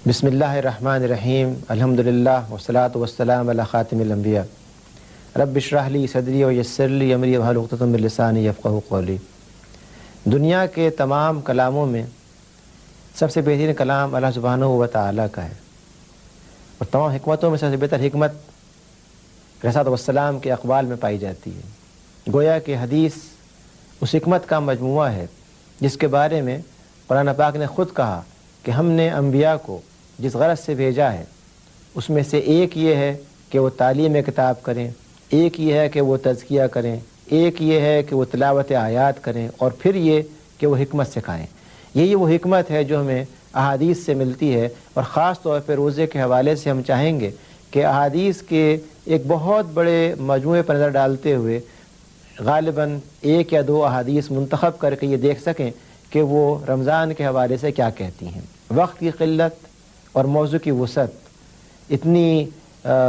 بسم اللہ الرحمن الرحیم الحمدللہ والصلاۃ والسلام علی خاتم الانبیاء رب اشرح لی صدری ویسر لی امری واحلل عقدۃ من لسانی یفقہوا قولی۔ دنیا کے تمام کلاموں میں سب سے بہترین کلام اللہ سبحانہ و تعالیٰ کا ہے، اور تمام حکمتوں میں سب سے بہتر حکمت رسالت والسلام کے اقوال میں پائی جاتی ہے۔ گویا کہ حدیث اس حکمت کا مجموعہ ہے جس کے بارے میں قرآن پاک نے خود کہا کہ ہم نے انبیاء کو جس غرض سے بھیجا ہے اس میں سے ایک یہ ہے کہ وہ تعلیم کتاب کریں، ایک یہ ہے کہ وہ تزکیہ کریں، ایک یہ ہے کہ وہ تلاوت آیات کریں، اور پھر یہ کہ وہ حکمت سکھائیں۔ یہی وہ حکمت ہے جو ہمیں احادیث سے ملتی ہے، اور خاص طور پہ روزے کے حوالے سے ہم چاہیں گے کہ احادیث کے ایک بہت بڑے مجموعے پر نظر ڈالتے ہوئے غالباً ایک یا دو احادیث منتخب کر کے یہ دیکھ سکیں کہ وہ رمضان کے حوالے سے کیا کہتی ہیں۔ وقت کی قلت اور موضوع کی وسعت، اتنی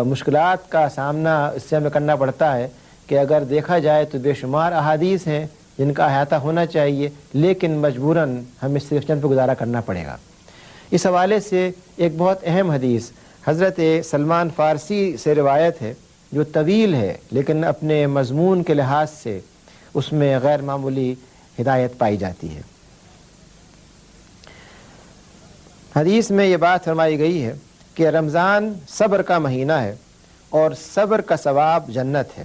مشکلات کا سامنا اس سے ہمیں کرنا پڑتا ہے کہ اگر دیکھا جائے تو بے شمار احادیث ہیں جن کا احاطہ ہونا چاہیے، لیکن مجبوراً ہمیں صرف چند پہ گزارا کرنا پڑے گا۔ اس حوالے سے ایک بہت اہم حدیث حضرت سلمان فارسی سے روایت ہے جو طویل ہے، لیکن اپنے مضمون کے لحاظ سے اس میں غیر معمولی ہدایت پائی جاتی ہے۔ حدیث میں یہ بات فرمائی گئی ہے کہ رمضان صبر کا مہینہ ہے، اور صبر کا ثواب جنت ہے،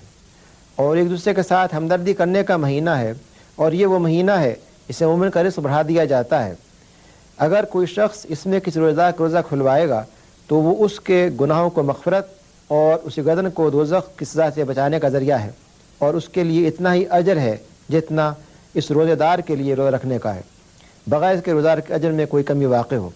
اور ایک دوسرے کے ساتھ ہمدردی کرنے کا مہینہ ہے، اور یہ وہ مہینہ ہے اسے مومن کا رزق بڑھا دیا جاتا ہے۔ اگر کوئی شخص اس میں کسی روزہ کا روزہ کھلوائے گا تو وہ اس کے گناہوں کو مغفرت اور اسی گردن کو دوزخ کی سزا سے بچانے کا ذریعہ ہے، اور اس کے لیے اتنا ہی اجر ہے جتنا اس روزے دار کے لیے روزہ رکھنے کا ہے، بغیر اس کے روزہ کے اجر میں کوئی کمی واقع ہو۔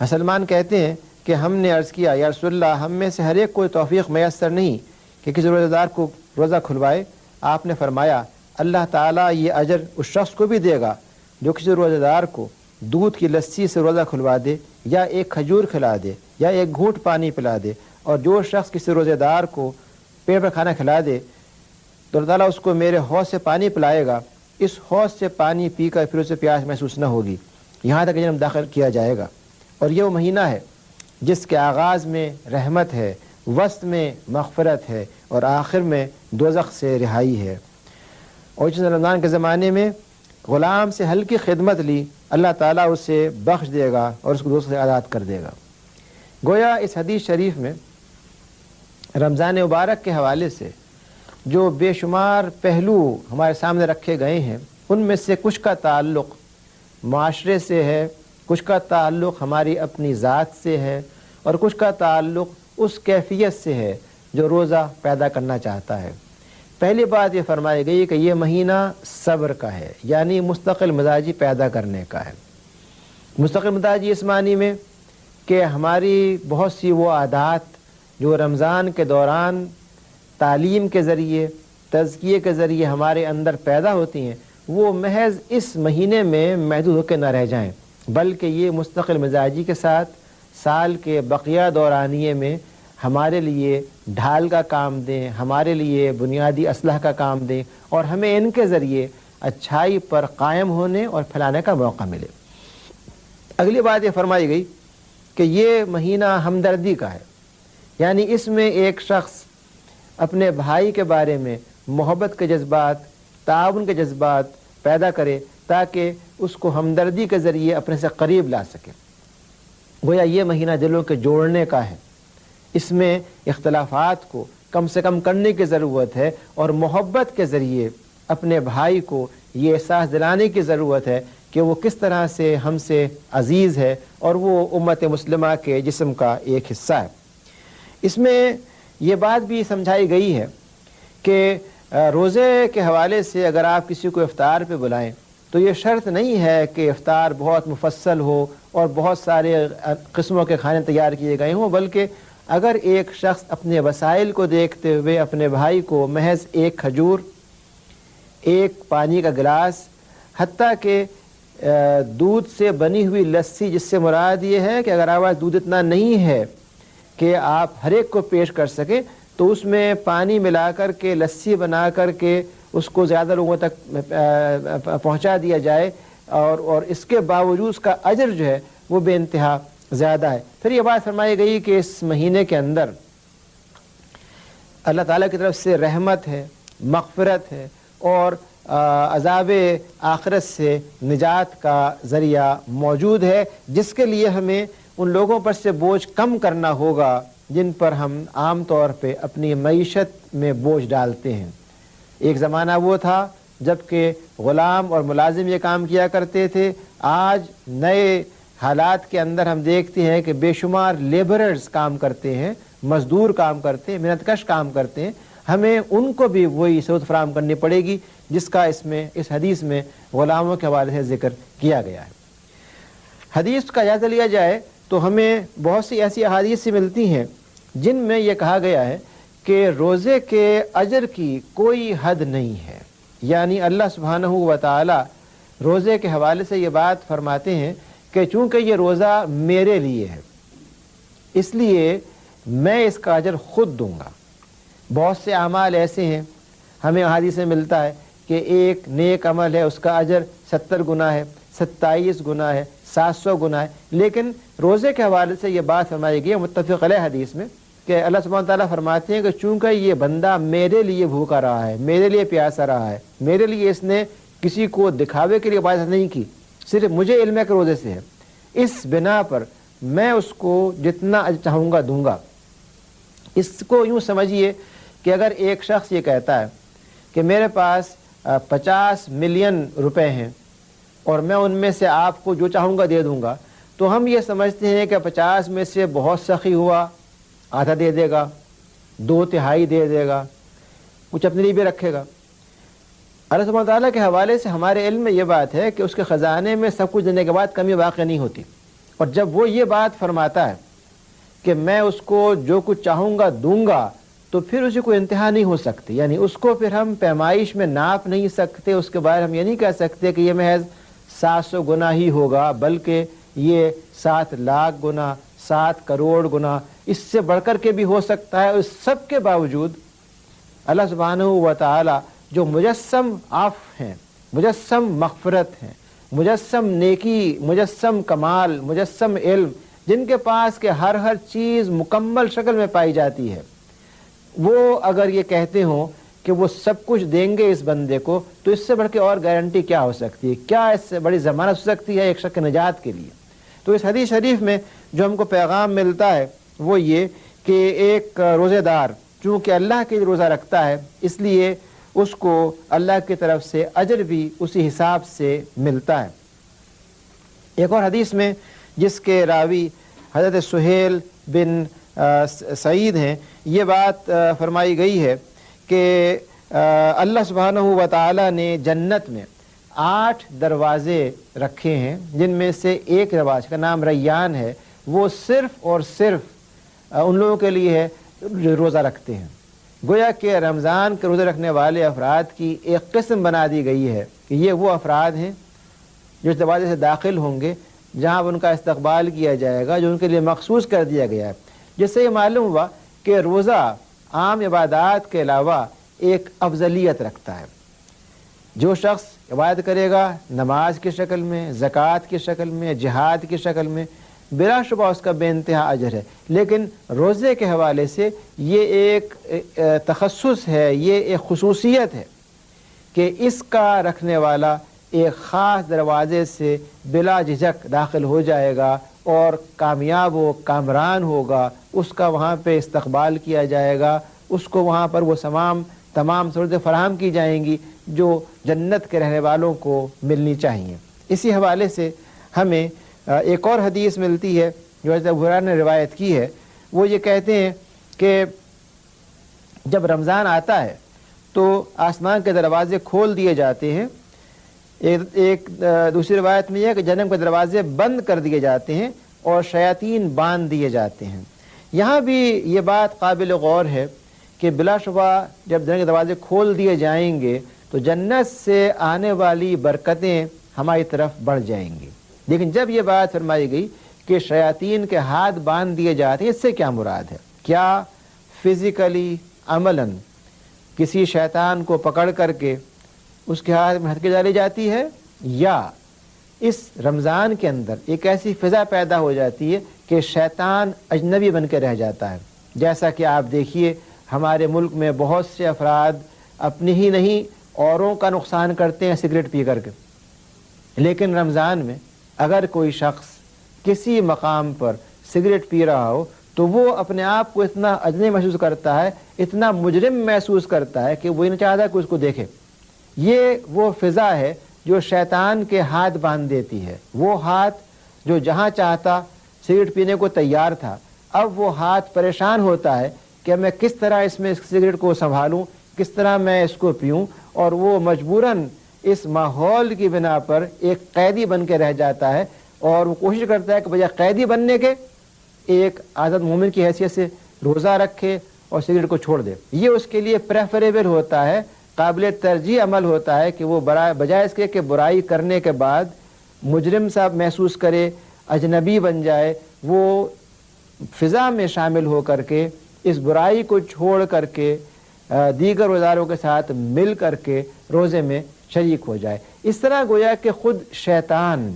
سلمان کہتے ہیں کہ ہم نے عرض کیا یا رسول اللہ، ہم میں سے ہر ایک کو توفیق میسر نہیں کہ کسی روزہ دار کو روزہ کھلوائے۔ آپ نے فرمایا اللہ تعالیٰ یہ اجر اس شخص کو بھی دے گا جو کسی روزہ دار کو دودھ کی لسی سے روزہ کھلوا دے، یا ایک کھجور کھلا دے، یا ایک گھونٹ پانی پلا دے، اور جو شخص کسی روزہ دار کو پیٹ پر کھانا کھلا دے تو اللہ تعالیٰ اس کو میرے حوض سے پانی پلائے گا، اس حوض سے پانی پی کر پھر اسے پیاس محسوس نہ ہوگی، یہاں تک جنم داخل کیا جائے گا۔ اور یہ وہ مہینہ ہے جس کے آغاز میں رحمت ہے، وسط میں مغفرت ہے، اور آخر میں دوزخ سے رہائی ہے۔ اور جس نے رمضان کے زمانے میں غلام سے ہلکی خدمت لی، اللہ تعالیٰ اسے بخش دے گا اور اس کو دوزخ سے آزاد کر دے گا۔ گویا اس حدیث شریف میں رمضان مبارک کے حوالے سے جو بے شمار پہلو ہمارے سامنے رکھے گئے ہیں، ان میں سے کچھ کا تعلق معاشرے سے ہے، کچھ کا تعلق ہماری اپنی ذات سے ہے، اور کچھ کا تعلق اس کیفیت سے ہے جو روزہ پیدا کرنا چاہتا ہے۔ پہلی بات یہ فرمائی گئی کہ یہ مہینہ صبر کا ہے، یعنی مستقل مزاجی پیدا کرنے کا ہے۔ مستقل مزاجی اس معنی میں کہ ہماری بہت سی وہ عادات جو رمضان کے دوران تعلیم کے ذریعے، تزکیے کے ذریعے ہمارے اندر پیدا ہوتی ہیں، وہ محض اس مہینے میں محدود ہو کے نہ رہ جائیں، بلکہ یہ مستقل مزاجی کے ساتھ سال کے بقیہ دورانیے میں ہمارے لیے ڈھال کا کام دیں، ہمارے لیے بنیادی اسلحہ کا کام دیں، اور ہمیں ان کے ذریعے اچھائی پر قائم ہونے اور پھیلانے کا موقع ملے۔ اگلی بات یہ فرمائی گئی کہ یہ مہینہ ہمدردی کا ہے، یعنی اس میں ایک شخص اپنے بھائی کے بارے میں محبت کے جذبات، تعاون کے جذبات پیدا کرے تاکہ اس کو ہمدردی کے ذریعے اپنے سے قریب لا سکے۔ گویا یہ مہینہ دلوں کے جوڑنے کا ہے، اس میں اختلافات کو کم سے کم کرنے کی ضرورت ہے، اور محبت کے ذریعے اپنے بھائی کو یہ احساس دلانے کی ضرورت ہے کہ وہ کس طرح سے ہم سے عزیز ہے اور وہ امت مسلمہ کے جسم کا ایک حصہ ہے۔ اس میں یہ بات بھی سمجھائی گئی ہے کہ روزے کے حوالے سے اگر آپ کسی کو افطار پہ بلائیں تو یہ شرط نہیں ہے کہ افطار بہت مفصل ہو اور بہت سارے قسموں کے کھانے تیار کیے گئے ہوں، بلکہ اگر ایک شخص اپنے وسائل کو دیکھتے ہوئے اپنے بھائی کو محض ایک کھجور، ایک پانی کا گلاس، حتیٰ کہ دودھ سے بنی ہوئی لسی، جس سے مراد یہ ہے کہ اگر آواز دودھ اتنا نہیں ہے کہ آپ ہر ایک کو پیش کر سکیں تو اس میں پانی ملا کر کے لسی بنا کر کے اس کو زیادہ لوگوں تک پہنچا دیا جائے، اور اس کے باوجود اس کا اجر جو ہے وہ بے انتہا زیادہ ہے۔ پھر یہ بات فرمائی گئی کہ اس مہینے کے اندر اللہ تعالیٰ کی طرف سے رحمت ہے، مغفرت ہے، اور عذاب آخرت سے نجات کا ذریعہ موجود ہے، جس کے لیے ہمیں ان لوگوں پر سے بوجھ کم کرنا ہوگا جن پر ہم عام طور پہ اپنی معیشت میں بوجھ ڈالتے ہیں۔ ایک زمانہ وہ تھا جب کہ غلام اور ملازم یہ کام کیا کرتے تھے۔ آج نئے حالات کے اندر ہم دیکھتے ہیں کہ بے شمار لیبررز کام کرتے ہیں، مزدور کام کرتے ہیں، محنت کش کام کرتے ہیں۔ ہمیں ان کو بھی وہی سہولت فراہم کرنی پڑے گی جس کا اس حدیث میں غلاموں کے حوالے سے ذکر کیا گیا ہے۔ حدیث کا جائزہ لیا جائے تو ہمیں بہت سی ایسی احادیث سے ملتی ہیں جن میں یہ کہا گیا ہے کہ روزے کے اجر کی کوئی حد نہیں ہے، یعنی اللہ سبحانہ و تعالی روزے کے حوالے سے یہ بات فرماتے ہیں کہ چونکہ یہ روزہ میرے لیے ہے اس لیے میں اس کا اجر خود دوں گا۔ بہت سے اعمال ایسے ہیں ہمیں احادیث میں ملتا ہے کہ ایک نیک عمل ہے اس کا اجر 70 گنا ہے، 27 گنا ہے، 700 گنا ہے، لیکن روزے کے حوالے سے یہ بات فرمائی گئی ہے متفق علیہ حدیث میں کہ اللہ سبحانہ تعالیٰ فرماتے ہیں کہ چونکہ یہ بندہ میرے لیے بھوکا رہا ہے، میرے لیے پیاسا رہا ہے، میرے لیے اس نے کسی کو دکھاوے کے لیے عبادت نہیں کی، صرف مجھے علم ہے کہ روزے سے ہے، اس بنا پر میں اس کو جتنا اجر چاہوں گا دوں گا۔ اس کو یوں سمجھیے کہ اگر ایک شخص یہ کہتا ہے کہ میرے پاس 50 ملین روپے ہیں اور میں ان میں سے آپ کو جو چاہوں گا دے دوں گا، تو ہم یہ سمجھتے ہیں کہ 50 میں سے بہت سخی ہوا آدھا دے دے گا، 2/3 دے دے گا، کچھ اپنے لیے بھی رکھے گا۔ اللہ سبحانہ تعالیٰ کے حوالے سے ہمارے علم میں یہ بات ہے کہ اس کے خزانے میں سب کچھ دینے کے بعد کمی واقع نہیں ہوتی، اور جب وہ یہ بات فرماتا ہے کہ میں اس کو جو کچھ چاہوں گا دوں گا تو پھر اسے کوئی انتہا نہیں ہو سکتی، یعنی اس کو پھر ہم پیمائش میں ناپ نہیں سکتے، اس کے بارے ہم یہ نہیں کہہ سکتے کہ یہ محض 700 گنا ہی ہوگا، بلکہ یہ 7 لاکھ گنا، 7 کروڑ گنا، اس سے بڑھ کر کے بھی ہو سکتا ہے۔ اس سب کے باوجود اللہ سبحانہ و تعالی جو مجسم عفو ہیں، مجسم مغفرت ہیں، مجسم نیکی، مجسم کمال، مجسم علم، جن کے پاس کہ ہر چیز مکمل شکل میں پائی جاتی ہے، وہ اگر یہ کہتے ہوں کہ وہ سب کچھ دیں گے اس بندے کو، تو اس سے بڑھ کے اور گارنٹی کیا ہو سکتی ہے؟ کیا اس سے بڑی ضمانت ہو سکتی ہے ایک شخص نجات کے لیے؟ تو اس حدیث شریف میں جو ہم کو پیغام ملتا ہے وہ یہ کہ ایک روزے دار چونکہ اللہ کے لیے روزہ رکھتا ہے اس لیے اس کو اللہ کی طرف سے اجر بھی اسی حساب سے ملتا ہے۔ ایک اور حدیث میں جس کے راوی حضرت سہیل بن سعید ہیں، یہ بات فرمائی گئی ہے کہ اللہ سبحانہ و تعالی نے جنت میں 8 دروازے رکھے ہیں، جن میں سے ایک دروازے کا نام ریان ہے، وہ صرف اور صرف ان لوگوں کے لیے ہے جو روزہ رکھتے ہیں۔ گویا کہ رمضان کے روزے رکھنے والے افراد کی ایک قسم بنا دی گئی ہے کہ یہ وہ افراد ہیں جو اس دروازے سے داخل ہوں گے جہاں ان کا استقبال کیا جائے گا، جو ان کے لیے مخصوص کر دیا گیا ہے۔ جس سے یہ معلوم ہوا کہ روزہ عام عبادات کے علاوہ ایک افضلیت رکھتا ہے۔ جو شخص عبادت کرے گا نماز کی شکل میں، زکوٰۃ کی شکل میں، جہاد کی شکل میں، بلا شبہ اس کا بے انتہا اجر ہے، لیکن روزے کے حوالے سے یہ ایک تخصص ہے، یہ ایک خصوصیت ہے کہ اس کا رکھنے والا ایک خاص دروازے سے بلا جھجک داخل ہو جائے گا اور کامیاب و کامران ہوگا، اس کا وہاں پہ استقبال کیا جائے گا، اس کو وہاں پر وہ تمام سہولتیں فراہم کی جائیں گی جو جنت کے رہنے والوں کو ملنی چاہیے۔ اسی حوالے سے ہمیں ایک اور حدیث ملتی ہے جو حضرت ابو ہریرہ نے روایت کی ہے، وہ یہ کہتے ہیں کہ جب رمضان آتا ہے تو آسمان کے دروازے کھول دیے جاتے ہیں، ایک دوسری روایت میں یہ ہے کہ جہنم کے دروازے بند کر دیے جاتے ہیں اور شیاطین باندھ دیے جاتے ہیں۔ یہاں بھی یہ بات قابل غور ہے کہ بلا شبہ جب جنت کے دروازے کھول دیے جائیں گے تو جنت سے آنے والی برکتیں ہماری طرف بڑھ جائیں گی، لیکن جب یہ بات فرمائی گئی کہ شیاطین کے ہاتھ باندھ دیے جاتے ہیں، اس سے کیا مراد ہے؟ کیا فزیکلی عملاً کسی شیطان کو پکڑ کر کے اس کے ہاتھ میں ہتھیلی ڈالی جاتی ہے، یا اس رمضان کے اندر ایک ایسی فضا پیدا ہو جاتی ہے کہ شیطان اجنبی بن کے رہ جاتا ہے. جیسا کہ آپ دیکھیے ہمارے ملک میں بہت سے افراد اپنی ہی نہیں اوروں کا نقصان کرتے ہیں سگریٹ پی کر کے، لیکن رمضان میں اگر کوئی شخص کسی مقام پر سگریٹ پی رہا ہو تو وہ اپنے آپ کو اتنا اجنبی محسوس کرتا ہے، اتنا مجرم محسوس کرتا ہے کہ وہ نہیں چاہتا کہ اس کو دیکھے. یہ وہ فضا ہے جو شیطان کے ہاتھ باندھ دیتی ہے. وہ ہاتھ جو جہاں چاہتا سگریٹ پینے کو تیار تھا، اب وہ ہاتھ پریشان ہوتا ہے کہ میں کس طرح اس میں سگریٹ کو سنبھالوں، کس طرح میں اس کو پیوں، اور وہ مجبوراً اس ماحول کی بنا پر ایک قیدی بن کے رہ جاتا ہے، اور وہ کوشش کرتا ہے کہ بجائے قیدی بننے کے ایک آزاد مومن کی حیثیت سے روزہ رکھے اور سگریٹ کو چھوڑ دے. یہ اس کے لیے پریفریبل ہوتا ہے، قابل ترجیح عمل ہوتا ہے کہ وہ بجائے اس کے کہ برائی کرنے کے بعد مجرم سا محسوس کرے، اجنبی بن جائے، وہ فضا میں شامل ہو کر کے اس برائی کو چھوڑ کر کے دیگر روزداروں کے ساتھ مل کر کے روزے میں شریک ہو جائے. اس طرح گویا کہ خود شیطان،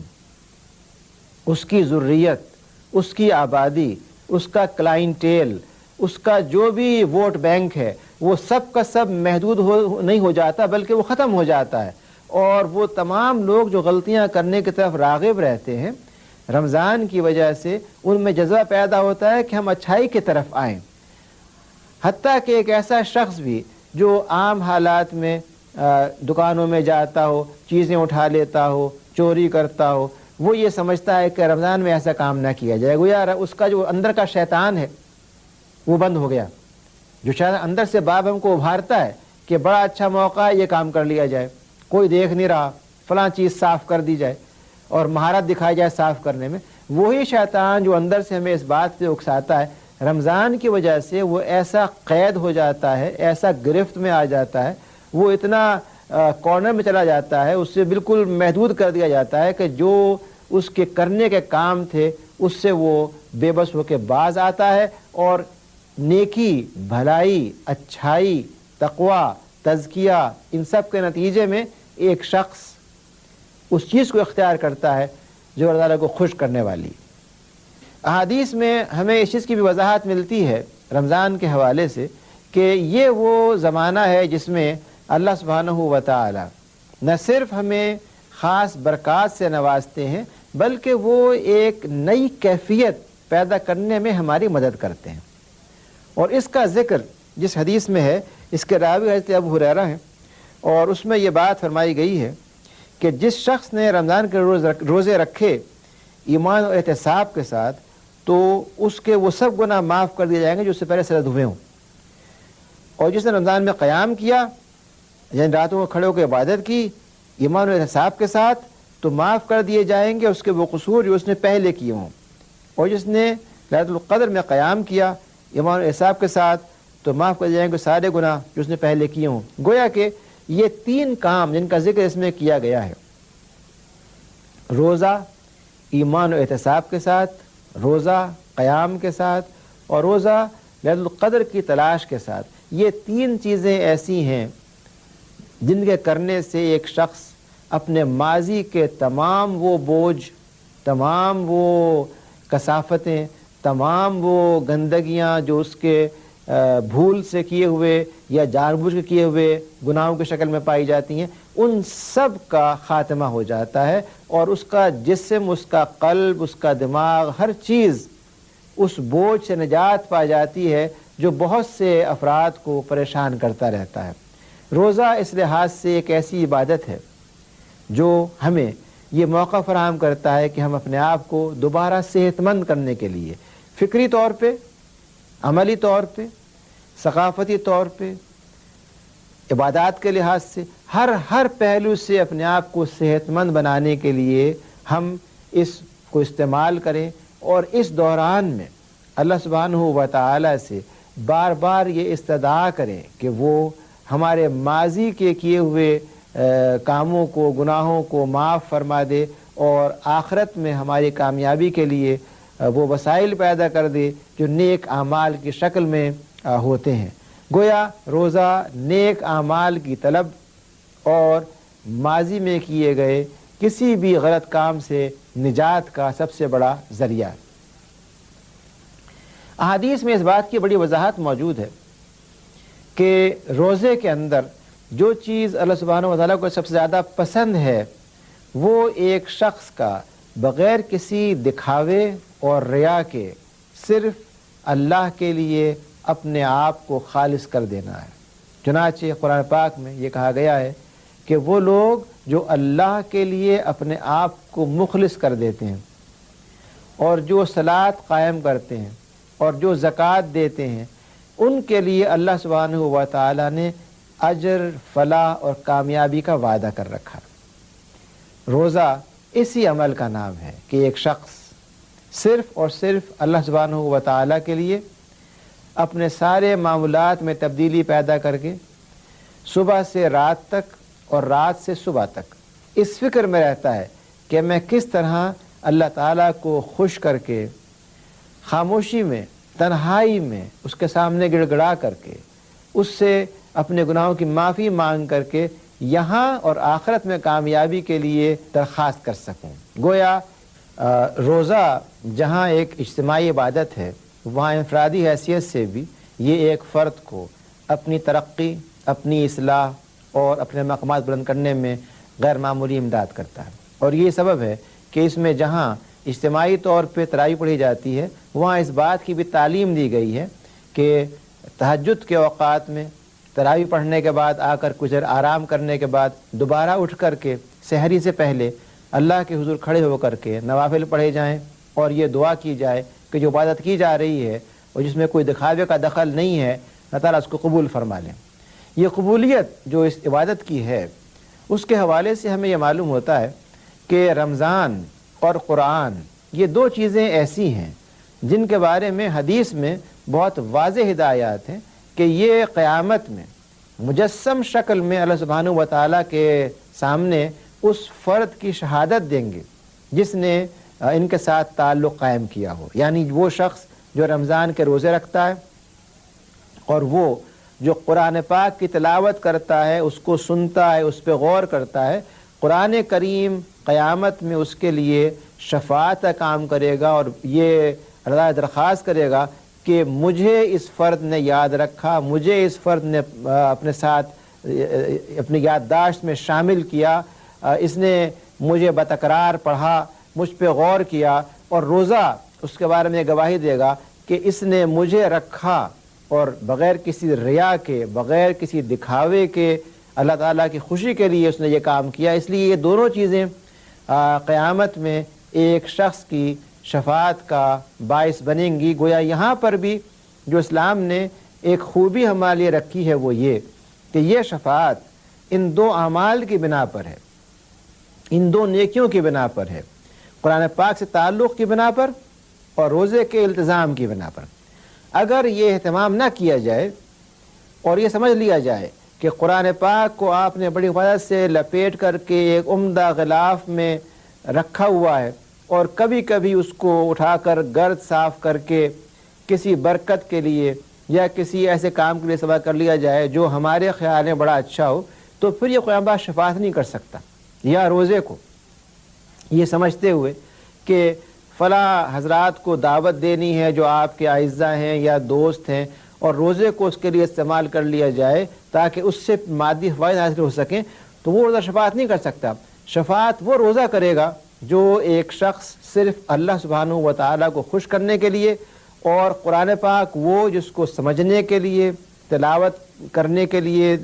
اس کی ذریت، اس کی آبادی، اس کا کلائنٹیل، اس کا جو بھی ووٹ بینک ہے، وہ سب کا سب محدود نہیں ہو جاتا بلکہ وہ ختم ہو جاتا ہے. اور وہ تمام لوگ جو غلطیاں کرنے کی طرف راغب رہتے ہیں، رمضان کی وجہ سے ان میں جذبہ پیدا ہوتا ہے کہ ہم اچھائی کی طرف آئیں. حتیٰ کہ ایک ایسا شخص بھی جو عام حالات میں دکانوں میں جاتا ہو، چیزیں اٹھا لیتا ہو، چوری کرتا ہو، وہ یہ سمجھتا ہے کہ رمضان میں ایسا کام نہ کیا جائے. گویا اس کا جو اندر کا شیطان ہے وہ بند ہو گیا. جو شاید اندر سے باب ہم کو ابھارتا ہے کہ بڑا اچھا موقع ہے، یہ کام کر لیا جائے، کوئی دیکھ نہیں رہا، فلاں چیز صاف کر دی جائے اور مہارت دکھائی جائے صاف کرنے میں، وہی شیطان جو اندر سے ہمیں اس بات پہ اکساتا ہے، رمضان کی وجہ سے وہ ایسا قید ہو جاتا ہے، ایسا گرفت میں آ جاتا ہے، وہ اتنا کارنر میں چلا جاتا ہے، اس سے بالکل محدود کر دیا جاتا ہے کہ جو اس کے کرنے کے کام تھے اس سے وہ بے بس ہو کے باز آتا ہے، اور نیکی، بھلائی، اچھائی، تقوی، تزکیہ، ان سب کے نتیجے میں ایک شخص اس چیز کو اختیار کرتا ہے جو اللہ تعالیٰ کو خوش کرنے والی. احادیث میں ہمیں اس چیز کی بھی وضاحت ملتی ہے رمضان کے حوالے سے کہ یہ وہ زمانہ ہے جس میں اللہ سبحانہ و تعالی نہ صرف ہمیں خاص برکات سے نوازتے ہیں بلکہ وہ ایک نئی کیفیت پیدا کرنے میں ہماری مدد کرتے ہیں. اور اس کا ذکر جس حدیث میں ہے، اس کے راوی حضرت ابو ہریرہ ہیں، اور اس میں یہ بات فرمائی گئی ہے کہ جس شخص نے رمضان کے روزے رکھے ایمان اور احتساب کے ساتھ تو اس کے وہ سب گناہ معاف کر دیے جائیں گے جو اس سے پہلے سرد ہوئے ہوں. اور جس نے رمضان میں قیام کیا، یعنی راتوں کو کھڑے ہو کے عبادت کی ایمان اور احتساب کے ساتھ، تو معاف کر دیے جائیں گے اس کے وہ قصور جو اس نے پہلے کیے ہوں. اور جس نے لیلۃ القدر میں قیام کیا ایمان اور احتساب کے ساتھ، تو معاف کر دیے جائیں گے سارے گناہ جو اس نے پہلے کیے ہوں. گویا کہ یہ تین کام جن کا ذکر اس میں کیا گیا ہے، روزہ ایمان و احتساب کے ساتھ، روزہ قیام کے ساتھ، اور روزہ لیلۃ القدر کی تلاش کے ساتھ، یہ تین چیزیں ایسی ہیں جن کے کرنے سے ایک شخص اپنے ماضی کے تمام وہ بوجھ، تمام وہ کثافتیں، تمام وہ گندگیاں جو اس کے بھول سے کیے ہوئے یا جان بوجھ کے کیے ہوئے گناہوں کی شکل میں پائی جاتی ہیں، ان سب کا خاتمہ ہو جاتا ہے، اور اس کا جسم، اس کا قلب، اس کا دماغ، ہر چیز اس بوجھ سے نجات پا جاتی ہے جو بہت سے افراد کو پریشان کرتا رہتا ہے. روزہ اس لحاظ سے ایک ایسی عبادت ہے جو ہمیں یہ موقع فراہم کرتا ہے کہ ہم اپنے آپ کو دوبارہ صحت مند کرنے کے لیے فکری طور پہ، عملی طور پہ، ثقافتی طور پہ، عبادات کے لحاظ سے، ہر پہلو سے اپنے آپ کو صحت مند بنانے کے لیے ہم اس کو استعمال کریں، اور اس دوران میں اللہ سبحانہ و تعالی سے بار بار یہ استدعا کریں کہ وہ ہمارے ماضی کے کیے ہوئے کاموں کو، گناہوں کو معاف فرما دے، اور آخرت میں ہماری کامیابی کے لیے وہ وسائل پیدا کر دے جو نیک اعمال کی شکل میں ہوتے ہیں. گویا روزہ نیک اعمال کی طلب اور ماضی میں کیے گئے کسی بھی غلط کام سے نجات کا سب سے بڑا ذریعہ ہے۔ احادیث میں اس بات کی بڑی وضاحت موجود ہے کہ روزے کے اندر جو چیز اللہ سبحانہ و تعالیٰ کو سب سے زیادہ پسند ہے وہ ایک شخص کا بغیر کسی دکھاوے اور ریا کے صرف اللہ کے لیے اپنے آپ کو خالص کر دینا ہے۔ چنانچہ قرآن پاک میں یہ کہا گیا ہے کہ وہ لوگ جو اللہ کے لیے اپنے آپ کو مخلص کر دیتے ہیں اور جو صلاۃ قائم کرتے ہیں اور جو زکوٰۃ دیتے ہیں، ان کے لیے اللہ سبحانہ و تعالیٰ نے اجر، فلاح اور کامیابی کا وعدہ کر رکھا۔ روزہ اسی عمل کا نام ہے کہ ایک شخص صرف اور صرف اللہ سبحانہ و تعالیٰ کے لیے اپنے سارے معاملات میں تبدیلی پیدا کر کے صبح سے رات تک اور رات سے صبح تک اس فکر میں رہتا ہے کہ میں کس طرح اللہ تعالیٰ کو خوش کر کے خاموشی میں، تنہائی میں اس کے سامنے گڑ گڑا کر کے اس سے اپنے گناہوں کی معافی مانگ کر کے یہاں اور آخرت میں کامیابی کے لیے درخواست کر سکوں۔ گویا روزہ جہاں ایک اجتماعی عبادت ہے، وہاں انفرادی حیثیت سے بھی یہ ایک فرد کو اپنی ترقی، اپنی اصلاح اور اپنے مقامات بلند کرنے میں غیر معمولی امداد کرتا ہے۔ اور یہ سبب ہے کہ اس میں جہاں اجتماعی طور پہ تراویح پڑھی جاتی ہے، وہاں اس بات کی بھی تعلیم دی گئی ہے کہ تہجد کے اوقات میں تراویح پڑھنے کے بعد آ کر کچھ دیر آرام کرنے کے بعد دوبارہ اٹھ کر کے سحری سے پہلے اللہ کے حضور کھڑے ہو کر کے نوافل پڑھے جائیں اور یہ دعا کی جائے کہ جو عبادت کی جا رہی ہے اور جس میں کوئی دکھاوے کا دخل نہیں ہے، اللہ تعالیٰ اس کو قبول فرما لیں۔ یہ قبولیت جو اس عبادت کی ہے، اس کے حوالے سے ہمیں یہ معلوم ہوتا ہے کہ رمضان اور قرآن یہ دو چیزیں ایسی ہیں جن کے بارے میں حدیث میں بہت واضح ہدایات ہیں کہ یہ قیامت میں مجسم شکل میں اللہ سبحانہ و تعالیٰ کے سامنے اس فرد کی شہادت دیں گے جس نے ان کے ساتھ تعلق قائم کیا ہو، یعنی وہ شخص جو رمضان کے روزے رکھتا ہے اور وہ جو قرآن پاک کی تلاوت کرتا ہے، اس کو سنتا ہے، اس پہ غور کرتا ہے، قرآن کریم قیامت میں اس کے لیے شفاعت کا کام کرے گا اور یہ اللہ درخواست کرے گا کہ مجھے اس فرد نے یاد رکھا، مجھے اس فرد نے اپنے ساتھ اپنی یادداشت میں شامل کیا، اس نے مجھے بتکرار پڑھا، مجھ پہ غور کیا، اور روزہ اس کے بارے میں گواہی دے گا کہ اس نے مجھے رکھا اور بغیر کسی ریا کے، بغیر کسی دکھاوے کے اللہ تعالیٰ کی خوشی کے لیے اس نے یہ کام کیا۔ اس لیے یہ دونوں چیزیں قیامت میں ایک شخص کی شفاعت کا باعث بنیں گی۔ گویا یہاں پر بھی جو اسلام نے ایک خوبی ہمارے لیے رکھی ہے وہ یہ کہ یہ شفاعت ان دو اعمال کی بنا پر ہے، ان دو نیکیوں کی بنا پر ہے، قرآن پاک سے تعلق کی بنا پر اور روزے کے التزام کی بنا پر۔ اگر یہ اہتمام نہ کیا جائے اور یہ سمجھ لیا جائے کہ قرآن پاک کو آپ نے بڑی حفاظت سے لپیٹ کر کے ایک عمدہ غلاف میں رکھا ہوا ہے اور کبھی کبھی اس کو اٹھا کر گرد صاف کر کے کسی برکت کے لیے یا کسی ایسے کام کے لیے استعمال کر لیا جائے جو ہمارے خیال میں بڑا اچھا ہو، تو پھر یہ قرآن پاک شفاعت نہیں کر سکتا۔ یا روزے کو یہ سمجھتے ہوئے کہ فلاں حضرات کو دعوت دینی ہے جو آپ کے اعزاء ہیں یا دوست ہیں، اور روزے کو اس کے لیے استعمال کر لیا جائے تاکہ اس سے مادی فوائد حاصل ہو سکیں، تو وہ روزہ شفاعت نہیں کر سکتا۔ شفاعت وہ روزہ کرے گا جو ایک شخص صرف اللہ سبحانہ و تعالیٰ کو خوش کرنے کے لیے اور قرآن پاک وہ جس کو سمجھنے کے لیے، تلاوت کرنے کے لیے،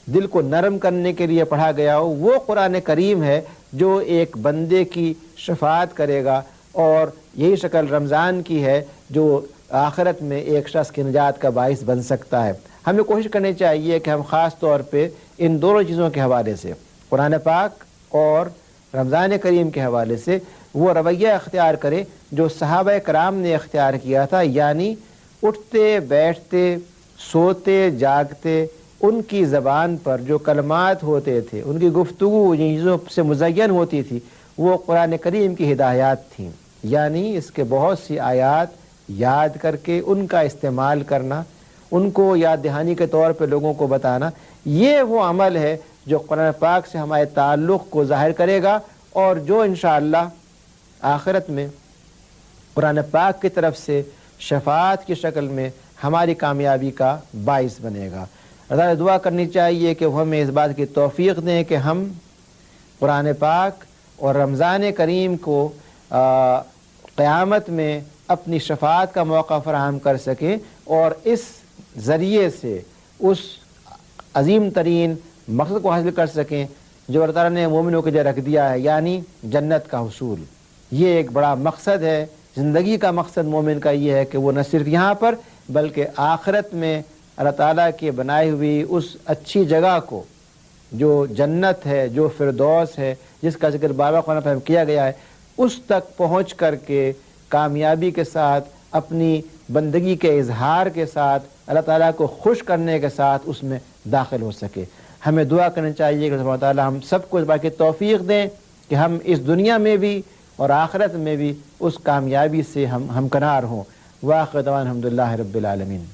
دل کو نرم کرنے کے لیے پڑھا گیا ہو، وہ قرآن کریم ہے جو ایک بندے کی شفاعت کرے گا۔ اور یہی شکل رمضان کی ہے جو آخرت میں ایک شخص کی نجات کا باعث بن سکتا ہے۔ ہمیں کوشش کرنی چاہیے کہ ہم خاص طور پہ ان دونوں چیزوں کے حوالے سے، قرآن پاک اور رمضان کریم کے حوالے سے، وہ رویہ اختیار کریں جو صحابہ کرام نے اختیار کیا تھا، یعنی اٹھتے بیٹھتے سوتے جاگتے ان کی زبان پر جو کلمات ہوتے تھے، ان کی گفتگو جن چیزوں سے مزین ہوتی تھی، وہ قرآن کریم کی ہدایات تھیں، یعنی اس کے بہت سی آیات یاد کر کے ان کا استعمال کرنا، ان کو یاد دہانی کے طور پہ لوگوں کو بتانا، یہ وہ عمل ہے جو قرآن پاک سے ہمارے تعلق کو ظاہر کرے گا اور جو انشاءاللہ آخرت میں قرآن پاک کی طرف سے شفاعت کی شکل میں ہماری کامیابی کا باعث بنے گا۔ اللہ تعالیٰ دعا کرنی چاہیے کہ وہ ہمیں اس بات کی توفیق دیں کہ ہم قرآن پاک اور رمضان کریم کو قیامت میں اپنی شفاعت کا موقع فراہم کر سکیں اور اس ذریعے سے اس عظیم ترین مقصد کو حاصل کر سکیں جو اللہ تعالیٰ نے مومنوں کے لیے رکھ دیا ہے، یعنی جنت کا حصول۔ یہ ایک بڑا مقصد ہے، زندگی کا مقصد مومن کا یہ ہے کہ وہ نہ صرف یہاں پر بلکہ آخرت میں اللہ تعالیٰ کے بنائی ہوئی اس اچھی جگہ کو جو جنت ہے، جو فردوس ہے، جس کا ذکر بابا قرآن فہم کیا گیا ہے، اس تک پہنچ کر کے کامیابی کے ساتھ اپنی بندگی کے اظہار کے ساتھ اللہ تعالیٰ کو خوش کرنے کے ساتھ اس میں داخل ہو سکے۔ ہمیں دعا کرنی چاہیے کہ اللہ تعالیٰ ہم سب کو اس بات کی توفیق دیں کہ ہم اس دنیا میں بھی اور آخرت میں بھی اس کامیابی سے ہم ہمکنار ہوں۔ وآخر دعوانا الحمدللہ رب العالمین۔